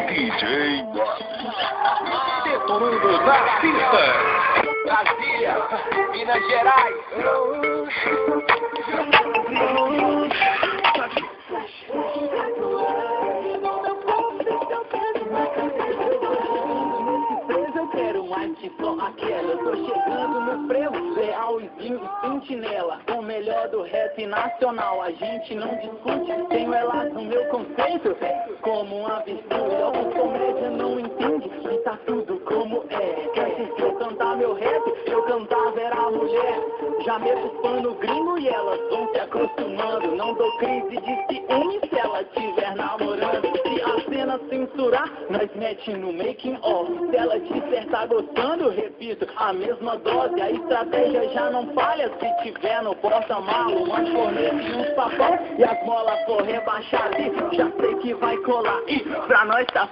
DJ detonando na pista. Brasília, Minas Gerais. Eu quero mais que só aquela. Eu tô chegando no frevo, lealzinho e sentinela. O melhor do rap nacional, a gente não discute. Tenho elas no meu conceito, como um avestruz. Alguns comédia não entende que tá tudo como é. Antes de eu cantar meu rap, eu cantava era a mulher. Já meto pano gringo e elas vão se acostumando. Não dou crise de ciúme se ela estiver namorando. Se a cena censurar, nós mete no making off. Se ela disser tá gostando, repito, a mesma dose. A estratégia já não falha se tiver no porta-mala. Umas cornetas e uns papéis e as molas for rebaixadas. Já sei que vai colar e pra nós tá